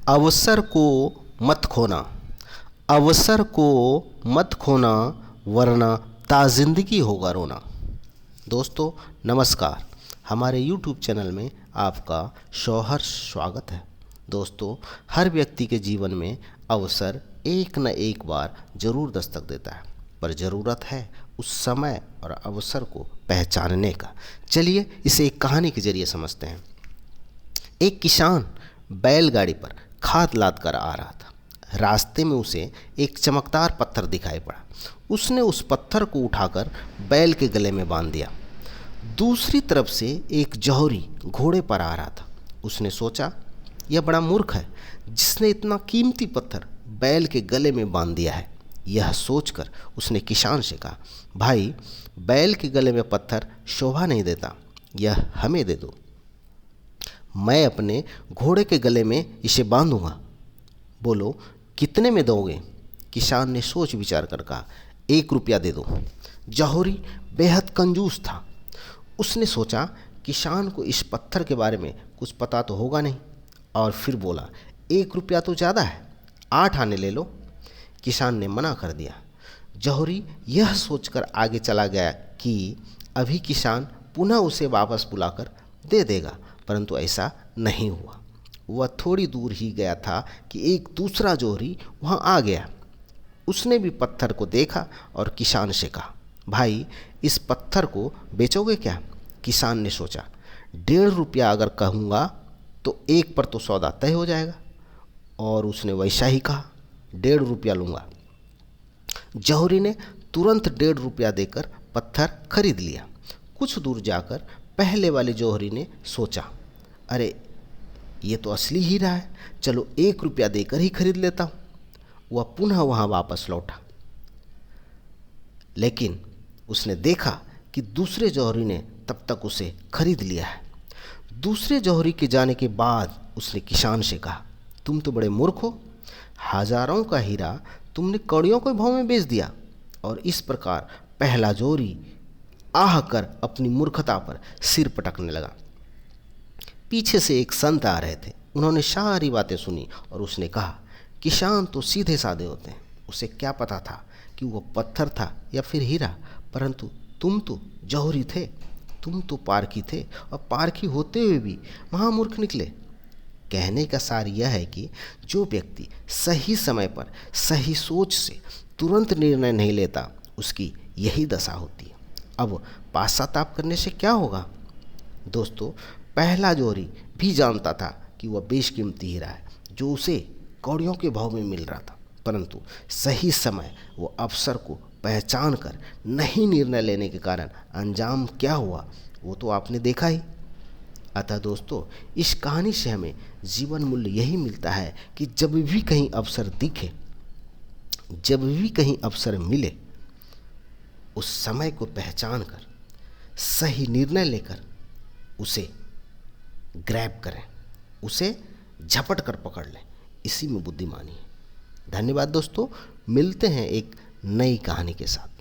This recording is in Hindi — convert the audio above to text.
अवसर को मत खोना, अवसर को मत खोना, वरना ताज़िंदगी होगा रोना। दोस्तों नमस्कार, हमारे YouTube चैनल में आपका सहर्ष स्वागत है। दोस्तों, हर व्यक्ति के जीवन में अवसर एक न एक बार ज़रूर दस्तक देता है, पर ज़रूरत है उस समय और अवसर को पहचानने का। चलिए इसे एक कहानी के जरिए समझते हैं। एक किसान बैलगाड़ी पर खाद लाद कर आ रहा था। रास्ते में उसे एक चमकदार पत्थर दिखाई पड़ा। उसने उस पत्थर को उठाकर बैल के गले में बांध दिया। दूसरी तरफ से एक जौहरी घोड़े पर आ रहा था। उसने सोचा, यह बड़ा मूर्ख है जिसने इतना कीमती पत्थर बैल के गले में बांध दिया है। यह सोचकर उसने किसान से कहा, भाई, बैल के गले में पत्थर शोभा नहीं देता, यह हमें दे दो, मैं अपने घोड़े के गले में इसे बांधूंगा। बोलो, कितने में दोगे? किसान ने सोच विचार कर कहा, 1 रुपया दे दो। जौहरी बेहद कंजूस था। उसने सोचा, किसान को इस पत्थर के बारे में कुछ पता तो होगा नहीं, और फिर बोला, 1 रुपया तो ज़्यादा है, 8 आने ले लो। किसान ने मना कर दिया। जौहरी यह सोचकर आगे चला गया कि अभी किसान पुनः उसे वापस बुलाकर दे देगा, परंतु ऐसा नहीं हुआ। वह थोड़ी दूर ही गया था कि एक दूसरा जौहरी वहाँ आ गया। उसने भी पत्थर को देखा और किसान से कहा, भाई, इस पत्थर को बेचोगे क्या? किसान ने सोचा, 1.5 रुपया अगर कहूँगा तो 1 पर तो सौदा तय हो जाएगा, और उसने वैसा ही कहा, 1.5 रुपया लूँगा। जौहरी ने तुरंत 1.5 रुपया देकर पत्थर खरीद लिया। कुछ दूर जाकर पहले वाले जौहरी ने सोचा, अरे, ये तो असली हीरा है, चलो 1 रुपया देकर ही खरीद लेता हूँ। वह पुनः वहाँ वापस लौटा, लेकिन उसने देखा कि दूसरे जौहरी ने तब तक उसे खरीद लिया है। दूसरे जौहरी के जाने के बाद उसने किसान से कहा, तुम तो बड़े मूर्ख हो, हजारों का हीरा तुमने कौड़ियों के भाव में बेच दिया। और इस प्रकार पहला जौहरी आह कर अपनी मूर्खता पर सिर पटकने लगा। पीछे से एक संत आ रहे थे। उन्होंने सारी बातें सुनी और उसने कहा, किसान तो सीधे साधे होते हैं, उसे क्या पता था कि वो पत्थर था या फिर हीरा, परंतु तुम तो जौहरी थे, तुम तो पारखी थे, और पारखी होते हुए भी महामूर्ख निकले। कहने का सार यह है कि जो व्यक्ति सही समय पर सही सोच से तुरंत निर्णय नहीं लेता, उसकी यही दशा होती है। अब पश्चाताप करने से क्या होगा? दोस्तों, पहला जौहरी भी जानता था कि वह बेशकीमती हीरा है जो उसे कौड़ियों के भाव में मिल रहा था, परंतु सही समय वो अवसर को पहचान कर नहीं निर्णय लेने के कारण अंजाम क्या हुआ वो तो आपने देखा ही। अतः दोस्तों, इस कहानी से हमें जीवन मूल्य यही मिलता है कि जब भी कहीं अवसर दिखे, जब भी कहीं अवसर मिले, उस समय को पहचान कर सही निर्णय लेकर उसे ग्रैब करें, उसे झपट कर पकड़ लें। इसी में बुद्धिमानी है। धन्यवाद दोस्तों, मिलते हैं एक नई कहानी के साथ।